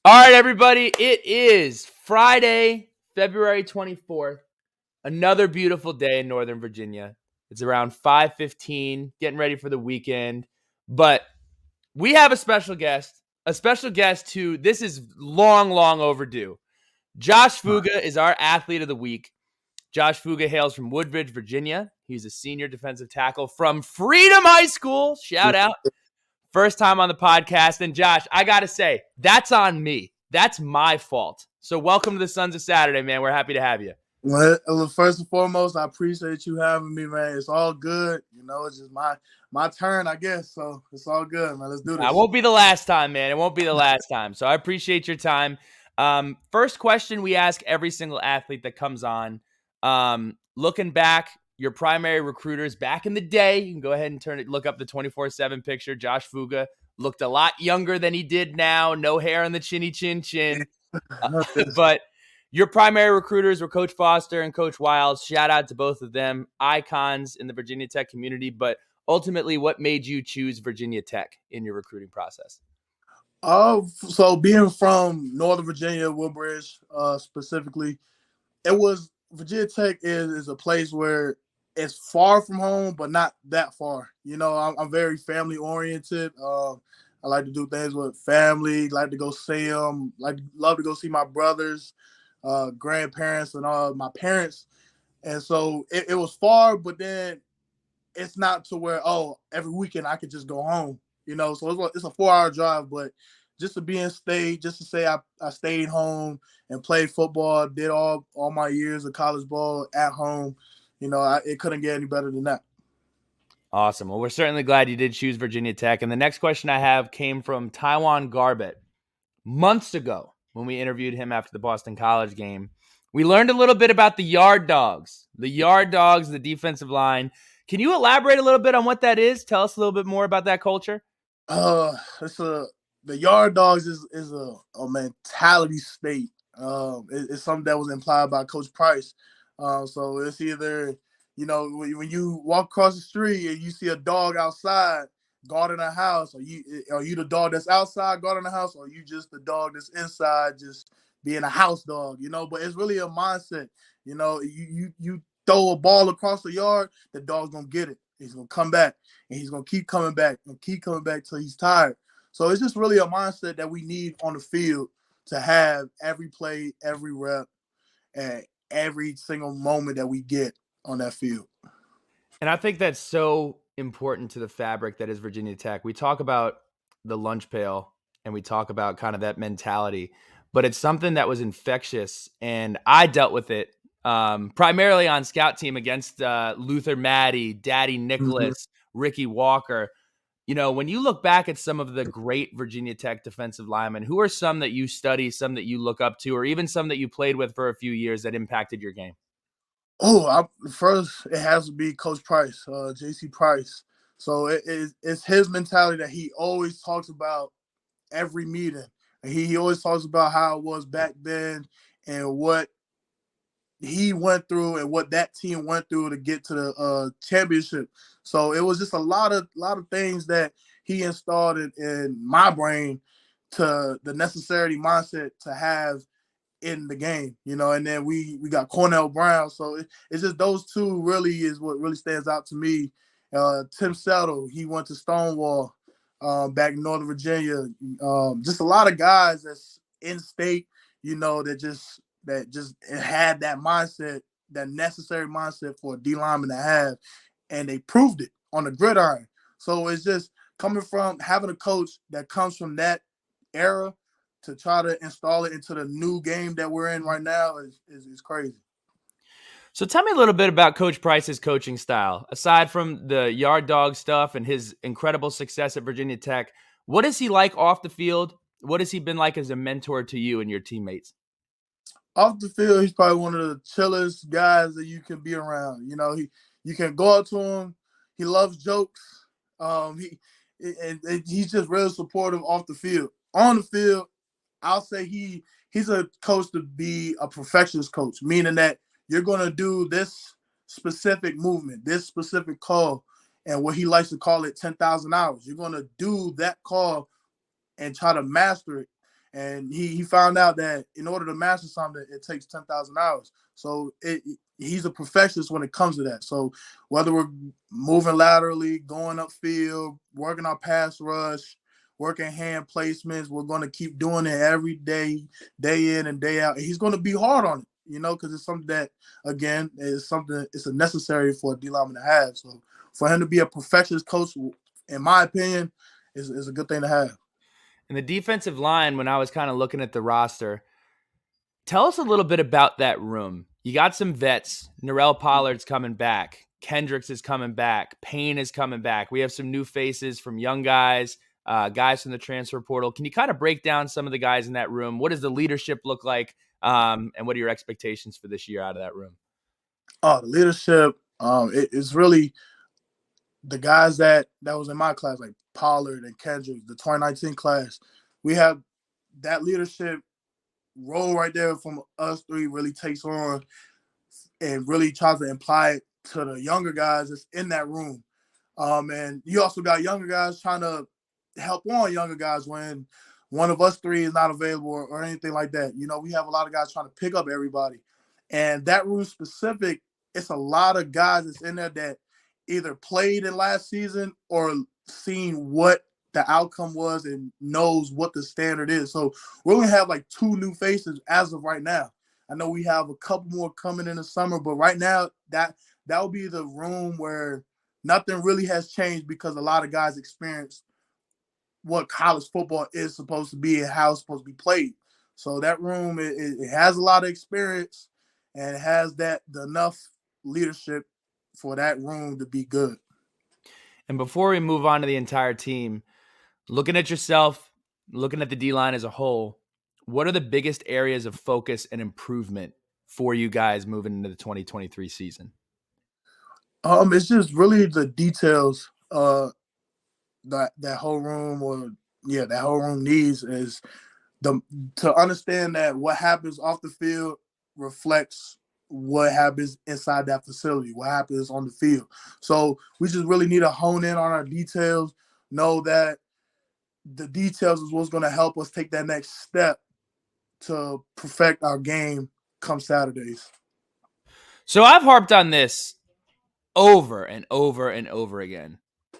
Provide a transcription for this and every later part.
All right, everybody. It is Friday, February 24th. Another beautiful day in Northern Virginia. It's around 5:15, getting ready for the weekend. But we have a special guest who this is long overdue. Josh Fuga is our athlete of the week. Josh Fuga hails from Woodbridge, Virginia. He's a senior defensive tackle from Freedom High School. Shout out. First time on the podcast. And Josh, I got to say, that's on me. That's my fault. So welcome to the Sons of Saturday, man. We're happy to have you. Well, first and foremost, I appreciate you having me, man. It's all good. It's just my turn, I guess. So it's all good, man. Let's do this. It won't be the last time, man. It won't be the last time. So I appreciate your time. First question we ask every single athlete that comes on. Looking back, your primary recruiters back in the day, you can go ahead and look up the 24/7 picture. Josh Fuga looked a lot younger than he did now. No hair on the chinny chin. But your primary recruiters were Coach Foster and Coach Wiles. Shout out to both of them, icons in the Virginia Tech community. But ultimately, what made you choose Virginia Tech in your recruiting process? So being from Northern Virginia, Woodbridge, specifically, it was Virginia Tech is a place where it's far from home, but not that far. I'm very family oriented. I like to do things with family. Like to go see them. Love to go see my brothers, grandparents, and all my parents. And so it was far, but then it's not to where every weekend I could just go home. So it's a 4-hour drive, but just to be in state, just to say I stayed home and played football, did all my years of college ball at home. It couldn't get any better than that. Awesome. Well, we're certainly glad you did choose Virginia Tech. And the next question I have came from Taiwan Garbett. Months ago, when we interviewed him after the Boston College game, we learned a little bit about the Yard Dogs. The Yard Dogs, the defensive line. Can you elaborate a little bit on what that is? Tell us a little bit more about that culture. The Yard Dogs is a mentality state. It's something that was implied by Coach Price. So it's either, when you walk across the street and you see a dog outside guarding a house, are you the dog that's outside guarding the house, or are you just the dog that's inside just being a house dog? But it's really a mindset. You throw a ball across the yard, the dog's gonna get it. He's gonna come back, and he's gonna keep coming back and keep coming back till he's tired. So it's just really a mindset that we need on the field to have every play, every rep, and every single moment that we get on that field. And I think that's so important to the fabric that is Virginia Tech. We talk about the lunch pail and we talk about kind of that mentality, but it's something that was infectious. And I dealt with it primarily on scout team against Luther Maddie, Daddy Nicholas, Ricky Walker. When you look back at some of the great Virginia Tech defensive linemen, who are some that you study, some that you look up to, or even some that you played with for a few years that impacted your game? First it has to be Coach Price, JC Price. So it's his mentality that he always talks about every meeting. And he always talks about how it was back then and what he went through and what that team went through to get to the championship. So it was just a lot of things that he installed in my brain to the necessary mindset to have in the game, and then we got Cornell Brown. So it's just those two really is what really stands out to me. Tim Settle, he went to Stonewall back in Northern Virginia. Just a lot of guys that's in state, that just had that mindset, that necessary mindset for a D lineman to have, and they proved it on the gridiron. So it's just coming from having a coach that comes from that era to try to install it into the new game that we're in right now is crazy. So tell me a little bit about Coach Price's coaching style. Aside from the Yard Dog stuff and his incredible success at Virginia Tech, what is he like off the field? What has he been like as a mentor to you and your teammates? Off the field, he's probably one of the chillest guys that you can be around. You can go up to him. He loves jokes. He's just real supportive off the field. On the field, I'll say he's a coach to be a perfectionist coach, meaning that you're going to do this specific movement, this specific call, and what he likes to call it 10,000 hours. You're going to do that call and try to master it. And he found out that in order to master something, it takes 10,000 hours. So he's a perfectionist when it comes to that. So whether we're moving laterally, going upfield, working our pass rush, working hand placements, we're going to keep doing it every day, day in and day out. And he's going to be hard on it, because it's something that, again, it's a necessary for a D lineman to have. So for him to be a perfectionist coach, in my opinion, is a good thing to have. And the defensive line, when I was kind of looking at the roster, tell us a little bit about that room. You got some vets. Narell Pollard's coming back. Kendricks is coming back. Payne is coming back. We have some new faces from young guys, guys from the transfer portal. Can you kind of break down some of the guys in that room? What does the leadership look like? And what are your expectations for this year out of that room? Oh, the leadership, it's really the guys that was in my class, like Pollard and Kendrick, the 2019 class. We have that leadership role right there from us three really takes on and really tries to imply it to the younger guys that's in that room. And you also got younger guys trying to help on younger guys when one of us three is not available or anything like that. We have a lot of guys trying to pick up everybody. And that room specific, it's a lot of guys that's in there that either played in last season or seen what the outcome was and knows what the standard is. So we're going to have like 2 new faces as of right now. I know we have a couple more coming in the summer, but right now that will be the room where nothing really has changed because a lot of guys experience what college football is supposed to be and how it's supposed to be played. So that room, it has a lot of experience and it has enough leadership for that room to be good. And before we move on to the entire team, looking at yourself, looking at the D-line as a whole, what are the biggest areas of focus and improvement for you guys moving into the 2023 season? It's just really the details that whole room that whole room needs is to understand that what happens off the field reflects what happens inside that facility, what happens on the field. So we just really need to hone in on our details, know that the details is what's going to help us take that next step to perfect our game come Saturdays. So I've harped on this over and over and over again.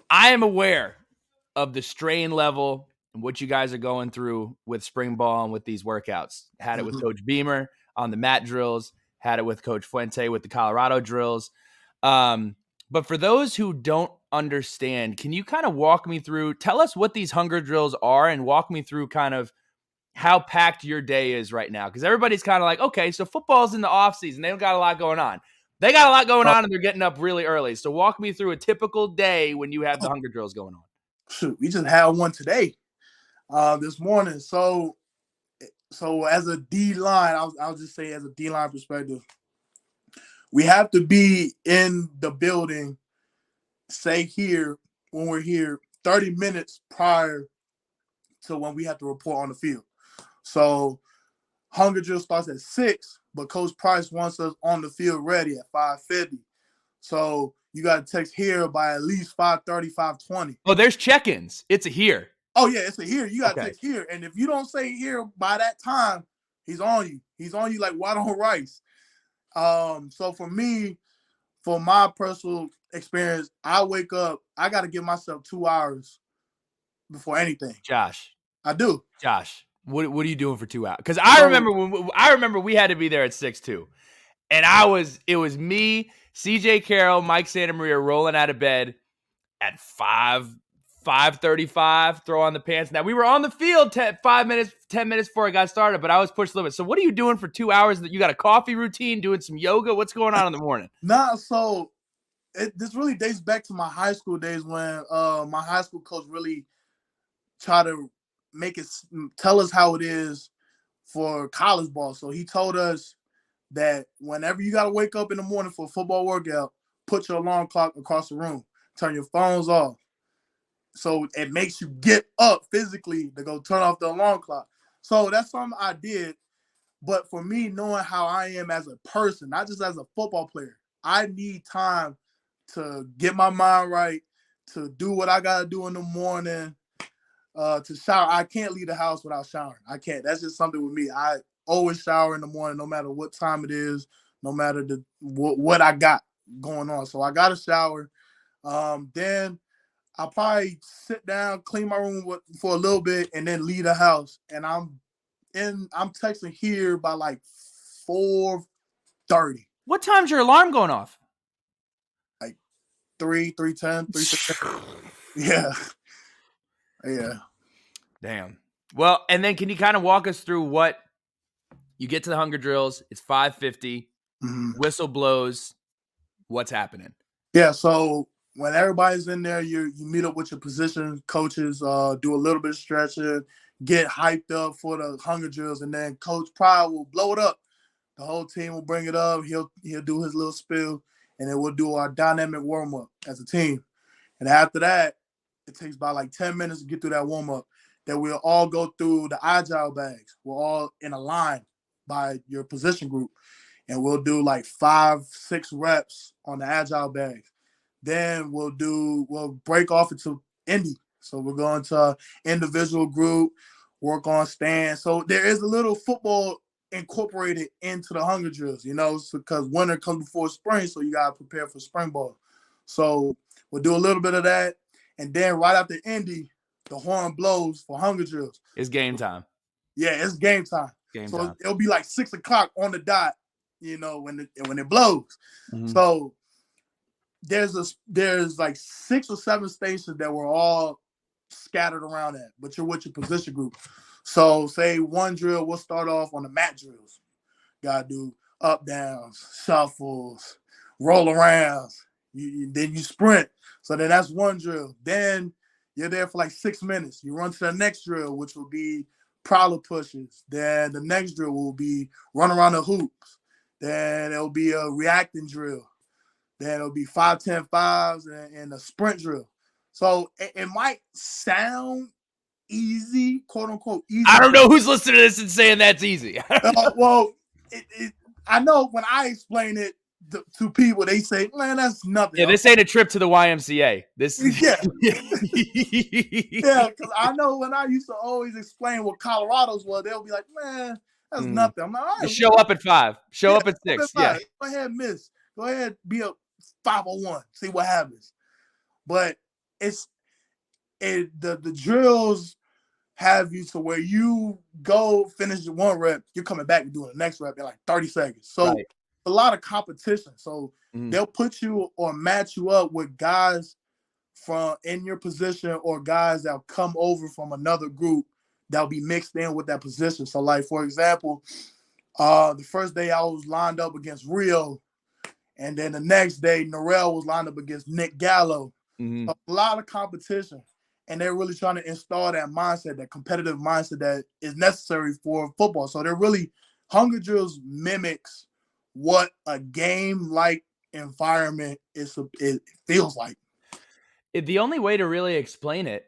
I am aware of the strain level and what you guys are going through with spring ball and with these workouts. Had it with Coach Beamer on the mat drills, had it with Coach Fuente with the Colorado drills. But for those who don't understand, can you kind of walk me through, tell us what these hunger drills are and walk me through kind of how packed your day is right now? Because everybody's kind of like, okay, so football's in the offseason. They don't got a lot going on. They got a lot going on and they're getting up really early. So walk me through a typical day when you have the hunger drills going on. Shoot, we just had one today, this morning. So as a D line, I'll just say as a D line perspective, we have to be in the building, say here when we're here, 30 minutes prior to when we have to report on the field. So hunger drill starts at 6, but Coach Price wants us on the field ready at 5:50. So you got to text here by at least 5:30, 5:20. Oh, there's check-ins. It's a here. Oh, yeah, it's a here. You got to text here. And if you don't say here by that time, he's on you. He's on you like white on rice. So for me, for my personal experience, I wake up, I got to give myself 2 hours before anything. Josh. I do. Josh, what are you doing for 2 hours? Because I remember we had to be there at 6 too. And it was me, CJ Carroll, Mike Santamaria rolling out of bed at 5:35, throw on the pants. Now we were on the field 10 minutes before I got started, but I was pushed a little bit. So what are you doing for 2 hours? That you got a coffee routine, doing some yoga? What's going on in the morning? So this really dates back to my high school days when my high school coach really tried to tell us how it is for college ball. So he told us that whenever you got to wake up in the morning for a football workout, put your alarm clock across the room, turn your phones off. So it makes you get up physically to go turn off the alarm clock. So that's something I did. But for me, knowing how I am as a person, not just as a football player, I need time to get my mind right, to do what I got to do in the morning, to shower. I can't leave the house without showering. I can't. That's just something with me. I always shower in the morning, no matter what time it is, no matter what I got going on. So I got to shower. Then I'll probably sit down, clean my room for a little bit, and then leave the house. And I'm texting here by like 4:30. What time's your alarm going off? Like 3:10, 3:10. Yeah. Yeah. Damn. Well, and then can you kind of walk us through what you get to the hunger drills? It's 5:50. Whistle blows. What's happening? Yeah. So when everybody's in there, you meet up with your position coaches, do a little bit of stretching, get hyped up for the hunger drills, and then Coach Pryor will blow it up. The whole team will bring it up. He'll do his little spiel, and then we'll do our dynamic warm up as a team. And after that, it takes about like 10 minutes to get through that warm up. Then we'll all go through the agile bags. We're all in a line by your position group, and we'll do like 5-6 reps on the agile bags. Then we'll break off into indie. So we're going to individual group, work on stands. So there is a little football incorporated into the hunger drills, because winter comes before spring, so you gotta prepare for spring ball. So we'll do a little bit of that, and then right after indie, the horn blows for hunger drills. It's game time. Yeah, it's game time. So it'll be like 6:00 on the dot, when it blows. Mm-hmm. So there's like 6 or 7 stations that we're all scattered around at, but you're with your position group. So say one drill, we'll start off on the mat drills. Gotta do up downs, shuffles, roll arounds. Then you sprint. So then that's one drill. Then you're there for like 6 minutes. You run to the next drill, which will be prowler pushes. Then the next drill will be run around the hoops. Then it'll be a reacting drill. Then it'll be 5-10-5s and a sprint drill. So it might sound easy, quote unquote easy. I don't know who's listening to this and saying that's easy. Well, I know when I explain it to people, they say, "Man, that's nothing." Yeah, this ain't a trip to the YMCA. Yeah, yeah. Because I know when I used to always explain what Colorado's was, they'll be like, "Man, that's nothing." I'm like, all right, show up at 5, show up at 6. Yeah, go ahead, miss. Go ahead, be a 501. See what happens. But the drills have you to where you go finish one rep, you're coming back and doing the next rep in like 30 seconds. So a lot of competition. So they'll put you or match you up with guys from in your position or guys that'll come over from another group that'll be mixed in with that position. So like, for example, the first day I was lined up against Rio, and then the next day Norrell was lined up against Nick Gallo. A lot of competition. And they're really trying to install that mindset, that competitive mindset that is necessary for football. So they're really, hunger drills mimics what a game-like environment it feels like. The only way to really explain it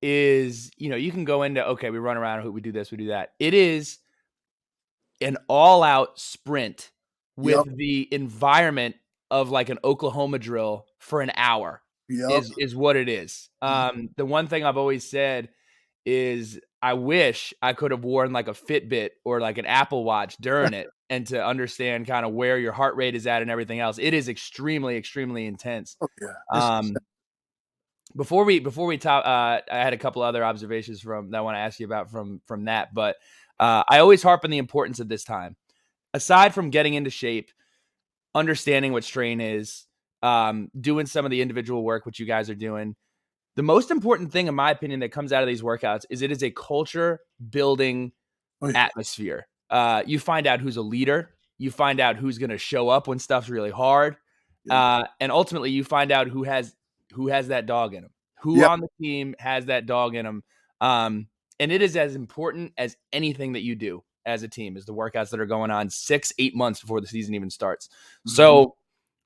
is, you can go into, okay, we run around, we do this, we do that. It is an all-out sprint with the environment of like an Oklahoma drill for an hour. Is what it is. The one thing I've always said is I wish I could have worn like a Fitbit or like an Apple Watch during it and to understand kind of where your heart rate is at and everything else. It is extremely, extremely intense. Before we talk, I had a couple other observations that I want to ask you about from that, but I always harp on the importance of this time. Aside from getting into shape, understanding what strain is, doing some of the individual work, which you guys are doing. The most important thing, in my opinion, that comes out of these workouts is it is a culture building atmosphere. You find out who's a leader. You find out who's going to show up when stuff's really hard. And ultimately you find out who has that dog in them, who on the team has that dog in them. And it is as important as anything that you do as a team is the workouts that are going on 6-8 months before the season even starts. So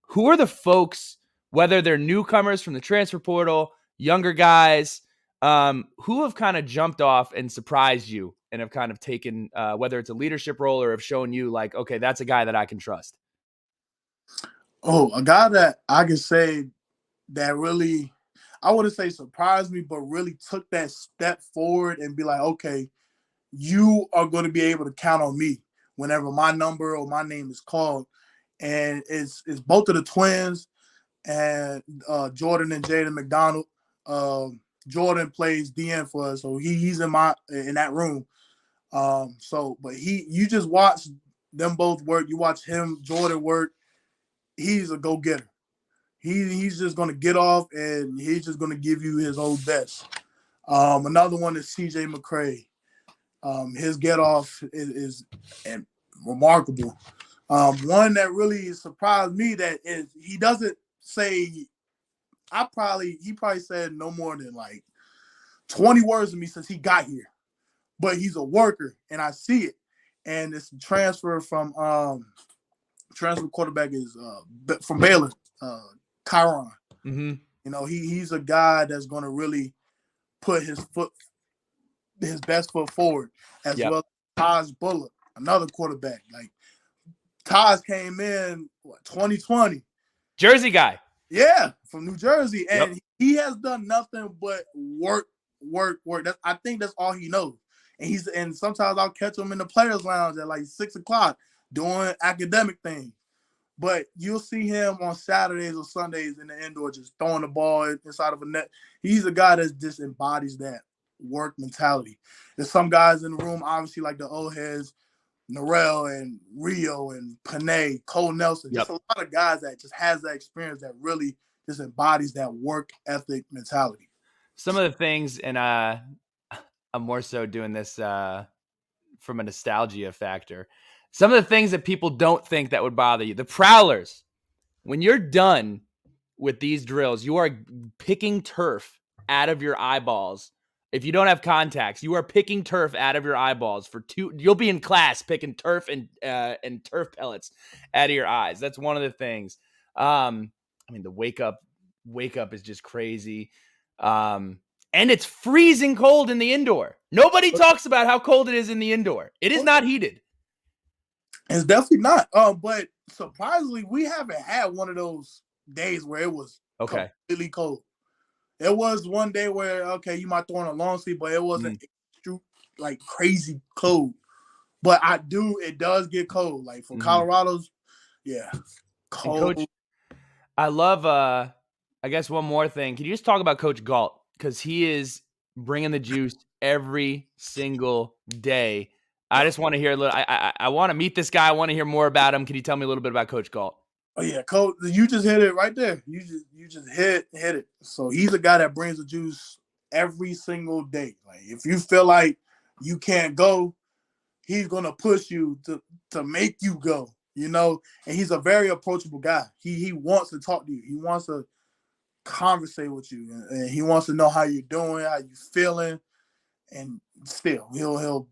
who are the folks, whether they're newcomers from the transfer portal, younger guys, who have kind of jumped off and surprised you and have kind of taken, whether it's a leadership role or have shown you like, okay, that's a guy that I can trust? Oh, a guy that I can say that really, I wouldn't say surprised me, but really took that step forward and be like, okay, you are going to be able to count on me whenever my number or my name is called. And it's both of the twins and Jordan and Jaden McDonald. Jordan plays DN for us, so he's in that room. But you just watch them both work. You watch Jordan work. He's a go-getter. He's just gonna get off and he's just gonna give you his whole best. Another one is CJ McCray. His get off is remarkable. One that really surprised me that is he doesn't say. He probably said no more than like 20 words to me since he got here, but he's a worker and I see it. And this transfer quarterback is from Baylor, Kyron. Mm-hmm. You know, he's a guy that's going to really put his best foot forward, as well as Taj Bullock, another quarterback. Like Taj came in 2020, Jersey guy. Yeah, from New Jersey, and he has done nothing but work. I think that's all he knows. And sometimes I'll catch him in the players' lounge at like 6:00 doing academic things. But you'll see him on Saturdays or Sundays in the indoor just throwing the ball inside of a net. He's a guy that just embodies that work mentality. There's some guys in the room, obviously, like the old heads, Norrell and Rio and Panay, Cole Nelson. Just a lot of guys that just has that experience that really just embodies that work ethic mentality. Some of the things, and I'm more so doing this from a nostalgia factor. Some of the things that people don't think that would bother you. The prowlers. When you're done with these drills, you are picking turf out of your eyeballs. If you don't have contacts, you are picking turf out of your eyeballs for two. You'll be in class picking turf and turf pellets out of your eyes. That's one of the things. I mean, the wake up is just crazy. And it's freezing cold in the indoor. Nobody talks about how cold it is in the indoor. It is not heated. It's definitely not. But surprisingly, we haven't had one of those days where it was completely cold. There was one day where, you might throw on a long sleeve, but it wasn't like crazy cold. But it does get cold. Like for Colorado's, cold. Coach, I love, I guess one more thing. Can you just talk about Coach Galt? Because he is bringing the juice every single day. I just want to hear a little, I want to meet this guy. I want to hear more about him. Can you tell me a little bit about Coach Galt? Oh yeah, Coach, you just hit it right there. You just hit it. So he's a guy that brings the juice every single day. Like if you feel like you can't go, he's gonna push you to make you go. You know, and he's a very approachable guy. He wants to talk to you. He wants to conversate with you, and he wants to know how you're doing, how you feeling, and still he'll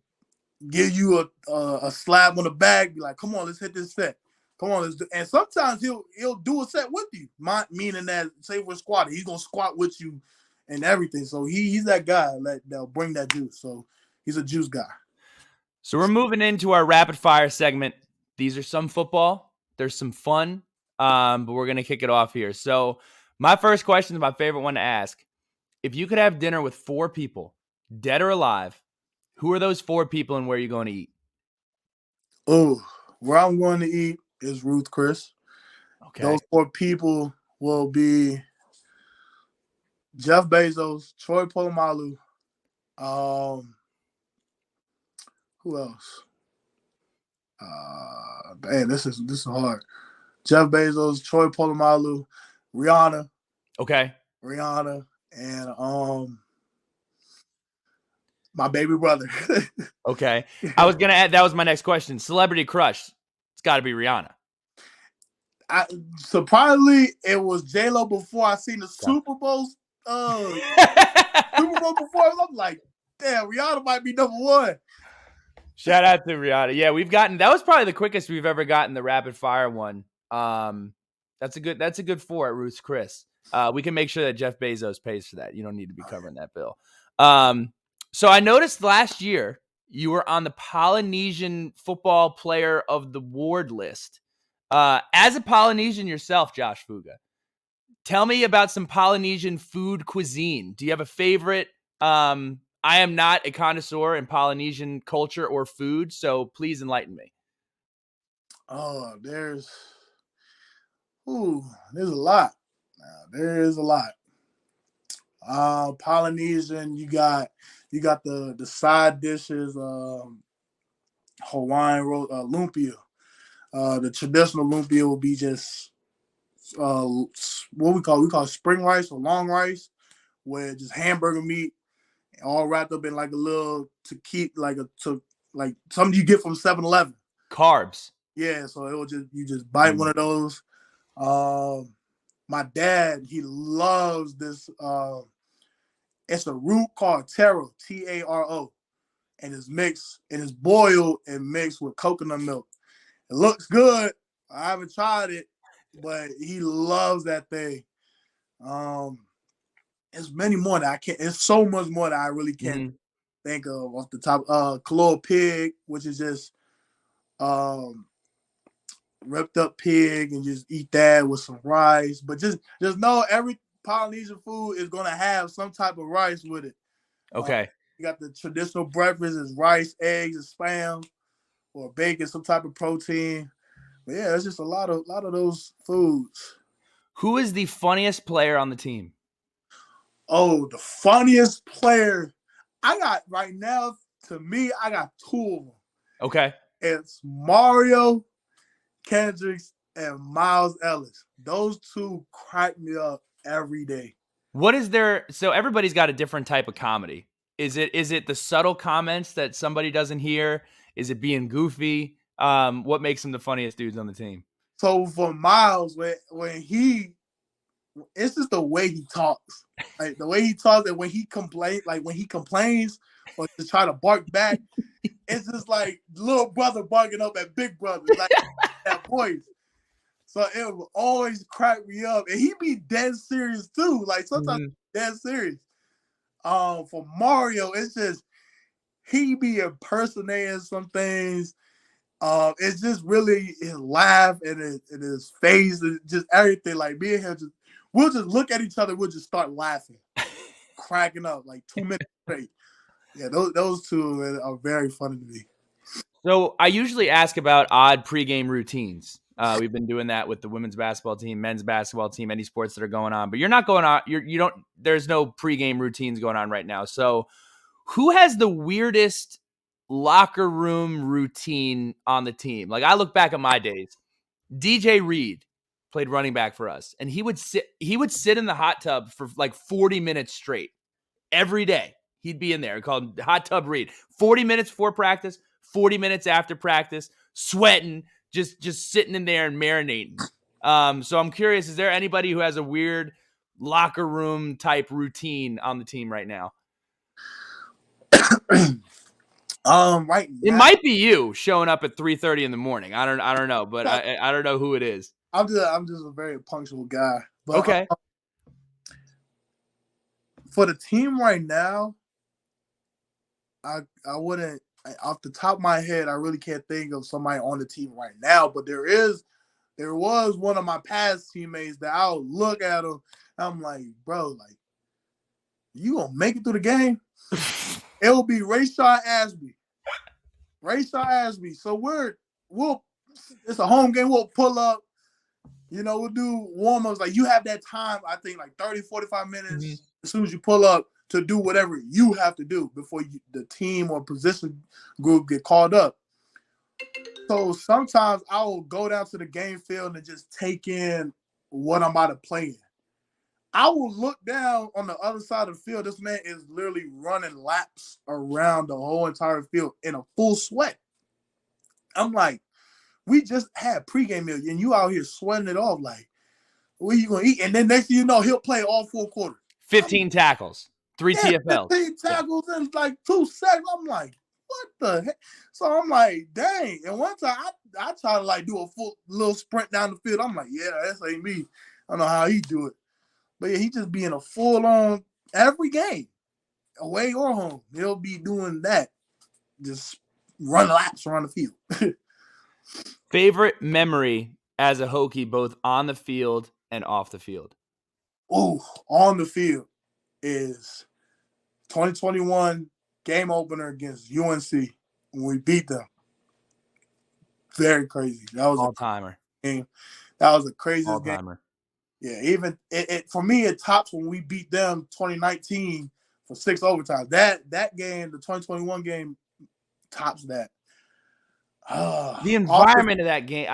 give you a slap on the back, be like, "Come on, let's hit this set. Come on, let's do." And sometimes he'll do a set with you, meaning that say we're squatting, he's gonna squat with you and everything. So he's that guy that'll bring that juice. So he's a juice guy. So we're moving into our rapid fire segment. These are some football. There's some fun, but we're gonna kick it off here. So my first question is my favorite one to ask. If you could have dinner with 4 people, dead or alive, who are those 4 people and where are you going to eat? Oh, where I'm going to eat is Ruth Chris. Okay. Those 4 people will be Jeff Bezos, Troy Polamalu. Who else? This is hard. Jeff Bezos, Troy Polamalu, Rihanna. Okay. Rihanna and my baby brother. Okay. I was gonna add, that was my next question. Celebrity crush. It's got to be Rihanna. Surprisingly, it was J-Lo before I seen the Super Bowl. Super Bowl before, I'm like, damn, Rihanna might be number 1. Shout out to Rihanna. Yeah, that was probably the quickest we've ever gotten the rapid fire one. That's a good 4 at Ruth's Chris. We can make sure that Jeff Bezos pays for that. You don't need to be covering that bill. So I noticed last year you were on the Polynesian Football Player of the Ward list. As a Polynesian yourself, Josh Fuga, Tell me about some Polynesian food cuisine. Do you have a favorite? I am not a connoisseur in Polynesian culture or food, so please enlighten me. Oh, there's a lot. There is a lot. Polynesian, you got the side dishes, Hawaiian lumpia. The traditional lumpia will be just what we call spring rice or long rice, with just hamburger meat all wrapped up in like a little to keep like something you get from 7-Eleven. Carbs. Yeah, so it will just you just bite one of those. My dad, he loves this. It's a root called taro, Taro, and it's boiled and mixed with coconut milk. It looks good. I haven't tried it, but he loves that thing. Um, it's many more that I can't. It's so much more that I really can't think of off the top. Kalor pig, which is just um ripped up pig, and just eat that with some rice. But just know every Polynesian food is gonna have some type of rice with it. Okay. You got the traditional breakfast is rice, eggs, and spam, or bacon, some type of protein. But yeah, it's just a lot of those foods. Who is the funniest player on the team? Oh, the funniest player I got right now, to me, I got two of them. Okay. It's Mario Kendricks and Miles Ellis. Those two crack me up every day. What is there? So everybody's got a different type of comedy. Is it the subtle comments that somebody doesn't hear? Is it being goofy? What makes them the funniest dudes on the team? So for Miles, when it's just the way he talks. Like the way he talks, and when he complains or to try to bark back, it's just like little brother barking up at big brother, like that voice. So it would always crack me up. And he be dead serious too. Like sometimes dead serious. For Mario, it's just he be impersonating some things. It's just really his laugh and his face and just everything. Like me and him we'll just look at each other, we'll just start laughing, cracking up like 2 minutes straight. Yeah, those two are very funny to me. So I usually ask about odd pregame routines. We've been doing that with the women's basketball team, men's basketball team, any sports that are going on. But you're not going on. You don't. There's no pregame routines going on right now. So who has the weirdest locker room routine on the team? Like I look back at my days. DJ Reed played running back for us, and he would sit in the hot tub for like 40 minutes straight every day. He'd be in there called hot tub Reed. 40 minutes before practice, 40 minutes after practice, sweating, just sitting in there and marinating. So I'm curious, is there anybody who has a weird locker room type routine on the team right now? Right It now, might be you showing up at 3:30 in the morning. I don't know, but I don't know who it is. I'm just a very punctual guy. But Okay. for the team right now, I wouldn't off the top of my head, I really can't think of somebody on the team right now. But there was one of my past teammates that I'll look at him. I'm like, bro, like you gonna make it through the game? It will be Rayshard Ashby. Rayshard Ashby. So we'll it's a home game. We'll pull up. We'll do warm-ups. Like you have that time, I think like 30, 45 minutes as soon as you pull up to do whatever you have to do before the team or position group get called up. So sometimes I will go down to the game field and just take in what I'm about to play in. I will look down on the other side of the field. This man is literally running laps around the whole entire field in a full sweat. I'm like, we just had pregame meal, and you out here sweating it off. Like, what are you gonna eat? And then next thing you know, he'll play all 4 quarters. 15 tackles, 3 Yeah, TFLs. 15 tackles in like 2 seconds. I'm like, what the heck? So I'm like, dang. And one time I try to like do a full little sprint down the field. I'm like, yeah, that's ain't me. I don't know how he do it. But yeah, he just be in a full on every game, away or home. He'll be doing that. Just run laps around the field. Favorite memory as a Hokie, both on the field and off the field? On the field is 2021 game opener against UNC when we beat them. Very crazy. That was All-timer. a game. That was the craziest game. All-timer. Yeah, even it for me, it tops when we beat them 2019 for 6 overtimes. That game, the 2021 game, tops that. The environment of that game,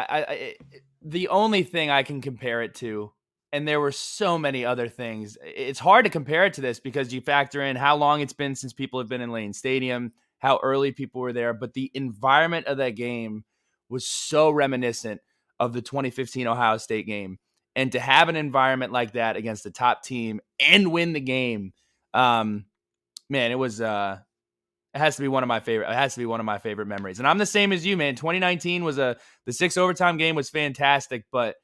the only thing I can compare it to, and there were so many other things. It's hard to compare it to this because you factor in how long it's been since people have been in Lane Stadium, how early people were there, but the environment of that game was so reminiscent of the 2015 Ohio State game. And to have an environment like that against the top team and win the game, man, it was it has to be one of my favorite. It has to be one of my favorite memories. And I'm the same as you, man. 2019 was the 6 overtime game was fantastic, but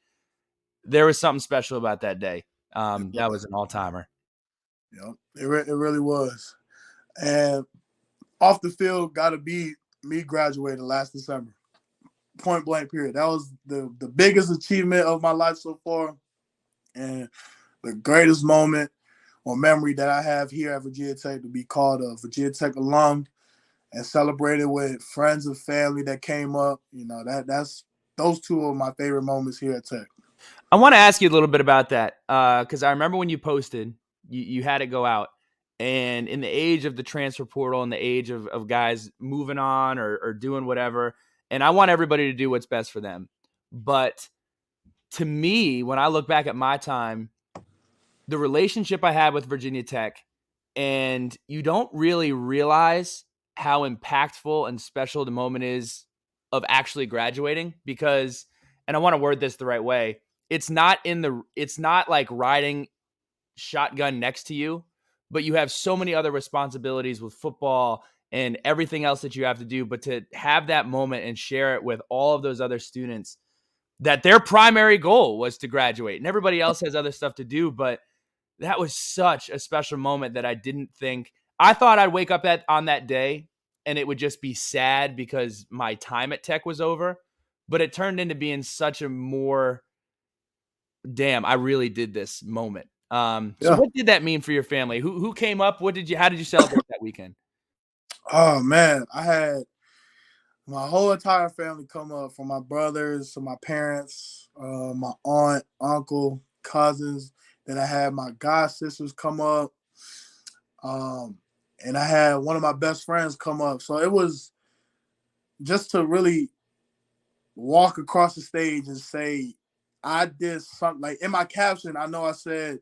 there was something special about that day. That was an all-timer. Yeah, it really was. And off the field, got to be me graduating last December. Point blank period. That was the biggest achievement of my life so far, and the greatest moment or memory that I have here at Virginia Tech, to be called a Virginia Tech alum and celebrated with friends and family that came up. That's those two of my favorite moments here at Tech. I want to ask you a little bit about that because I remember when you posted, you had it go out. And in the age of the transfer portal and the age of guys moving on or doing whatever, and I want everybody to do what's best for them. But to me, when I look back at my time, the relationship I had with Virginia Tech, and you don't really realize how impactful and special the moment is of actually graduating because, and I want to word this the right way, it's not like riding shotgun next to you, but you have so many other responsibilities with football and everything else that you have to do. But to have that moment and share it with all of those other students that their primary goal was to graduate and everybody else has other stuff to do. But that was such a special moment that I didn't think, I thought I'd wake up on that day and it would just be sad because my time at Tech was over. But it turned into being such a more, damn, I really did this moment. So what did that mean for your family? Who came up? How did you celebrate that weekend? Oh man, I had my whole entire family come up, from my brothers to my parents, my aunt, uncle, cousins. Then I had my god sisters come up, and I had one of my best friends come up. So it was just to really walk across the stage and say, I did something. Like in my caption, I know I said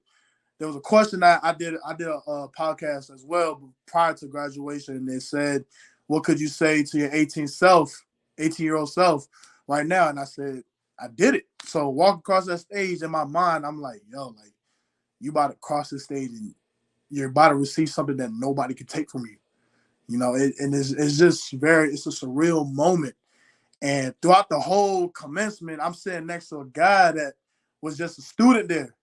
there was a question that I did a podcast as well prior to graduation, and they said, what could you say to your 18-year-old self right now? And I said, I did it. So walk across that stage, in my mind, I'm like, yo, like, you about to cross the stage and you're about to receive something that nobody can take from you. And it's just it's a surreal moment. And throughout the whole commencement, I'm sitting next to a guy that was just a student there.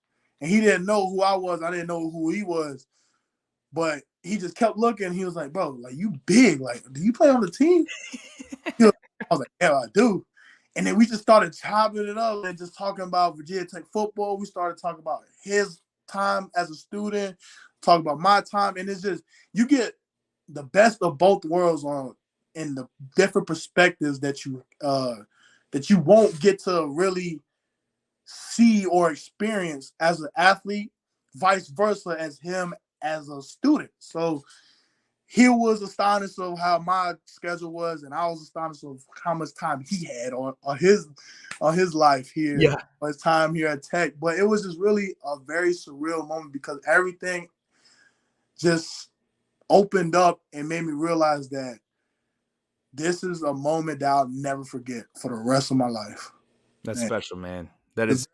And he didn't know who I was. I didn't know who he was. But he just kept looking. He was like, bro, like, you big. Like, do you play on the team? I was like, yeah, I do. And then we just started chopping it up and just talking about Virginia Tech football. We started talking about his time as a student, talking about my time. And it's just, you get the best of both worlds in the different perspectives that you won't get to really see or experience as an athlete, vice versa as him as a student. So he was astonished of how my schedule was, and I was astonished of how much time he had on his life here, his time here at Tech. But it was just really a very surreal moment because everything just opened up and made me realize that this is a moment that I'll never forget for the rest of my life. That's special, man. That's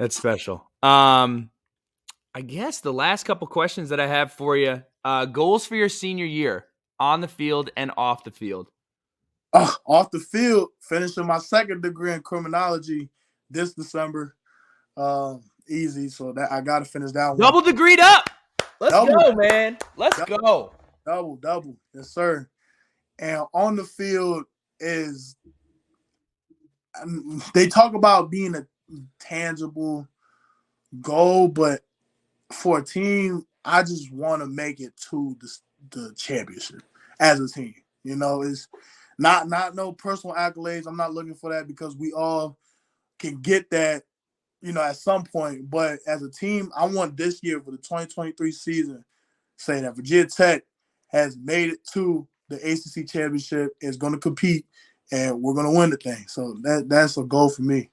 special. I guess the last couple questions that I have for you, goals for your senior year on the field and off the field. Off the field, finishing my second degree in criminology this December. Easy. So that I got to finish that one. Double degreed up. Let's go, man. Let's go. Double. Yes, sir. And on the field is, they talk about being a tangible goal, but for a team, I just want to make it to the championship as a team. You know, it's not no personal accolades. I'm not looking for that because we all can get that, you know, at some point. But as a team, I want this year for the 2023 season, say that Virginia Tech has made it to the ACC championship, is going to compete, and we're going to win the thing. So that's a goal for me.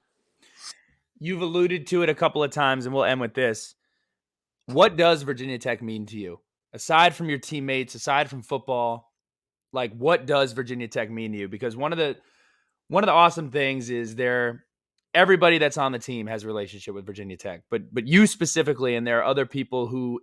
You've alluded to it a couple of times, and we'll end with this. What does Virginia Tech mean to you? Aside from your teammates, aside from football, like what does Virginia Tech mean to you? Because one of the awesome things is everybody that's on the team has a relationship with Virginia Tech, but you specifically, and there are other people who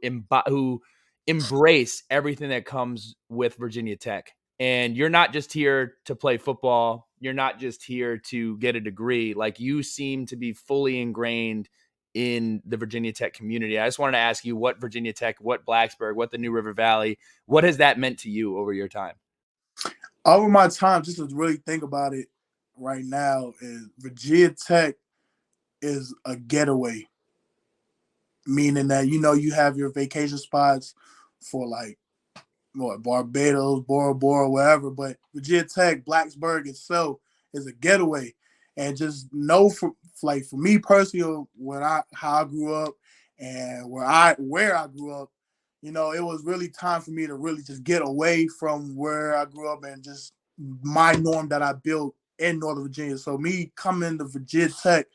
embrace everything that comes with Virginia Tech. And you're not just here to play football. You're not just here to get a degree. Like, you seem to be fully ingrained in the Virginia Tech community. I just wanted to ask you what Virginia Tech, what Blacksburg, what the New River Valley, what has that meant to you over your time? Over my time, just to really think about it right now, is Virginia Tech is a getaway, meaning that, you know, you have your vacation spots for like what, Barbados, Bora Bora, wherever, but Virginia Tech, Blacksburg itself is a getaway. And just know for me personally, how I grew up and where I grew up, you know, it was really time for me to really just get away from where I grew up and just my norm that I built in Northern Virginia. So me coming to Virginia Tech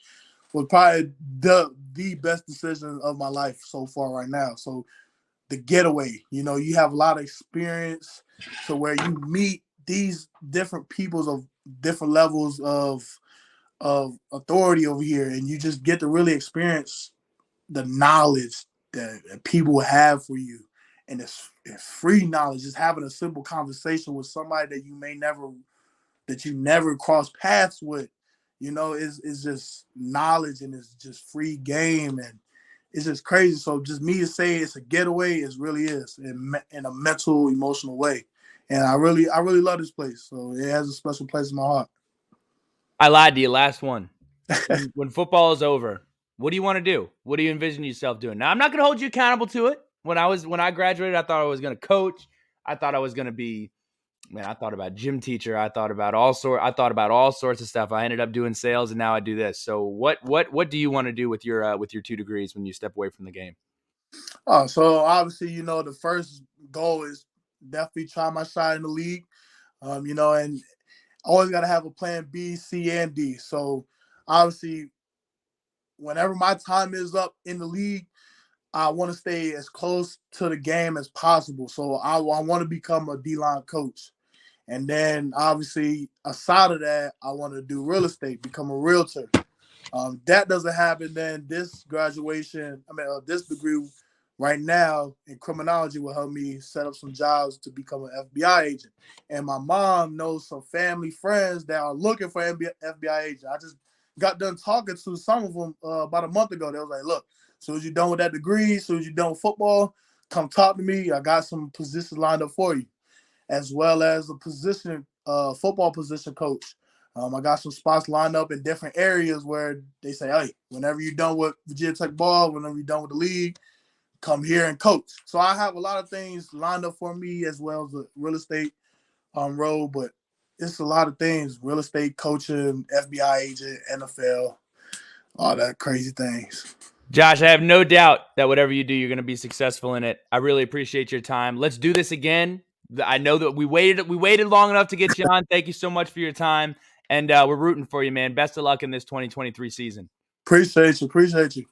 was probably the best decision of my life so far right now. So the getaway, you know, you have a lot of experience to where you meet these different peoples of different levels of authority over here, and you just get to really experience the knowledge that people have for you. And it's free knowledge. Just having a simple conversation with somebody that you never cross paths with, you know, is just knowledge, and it's just free game, and it's just crazy. So just me to say it's a getaway, it really is in a mental, emotional way. And I really love this place. So it has a special place in my heart. I lied to you. Last one. When football is over, what do you want to do? What do you envision yourself doing? Now, I'm not going to hold you accountable to it. When I graduated, I thought I was going to coach. I thought I was going to be, man, I thought about gym teacher. I thought about all sorts of stuff. I ended up doing sales, and now I do this. So what do you want to do with your 2 degrees when you step away from the game? Oh, so obviously, you know, the first goal is definitely try my shot in the league. You know, and always got to have a plan B, C, and D. So obviously, whenever my time is up in the league, I want to stay as close to the game as possible. So I want to become a D-line coach. And then obviously, aside of that, I want to do real estate, become a realtor. That doesn't happen, then this this degree right now in criminology will help me set up some jobs to become an FBI agent. And my mom knows some family friends that are looking for FBI agent. I just got done talking to some of them about a month ago. They was like, look, as soon as you're done with that degree, as soon as you're done with football, come talk to me. I got some positions lined up for you, as well as football position coach. I got some spots lined up in different areas where they say, hey, whenever you're done with Virginia Tech ball, whenever you're done with the league, come here and coach. So I have a lot of things lined up for me, as well as the real estate role, but it's a lot of things: real estate, coaching, FBI agent, NFL, all that crazy things. Josh, I have no doubt that whatever you do, you're going to be successful in it. I really appreciate your time. Let's do this again. I know that we waited long enough to get you on. Thank you so much for your time, and we're rooting for you, man. Best of luck in this 2023 season. Appreciate you.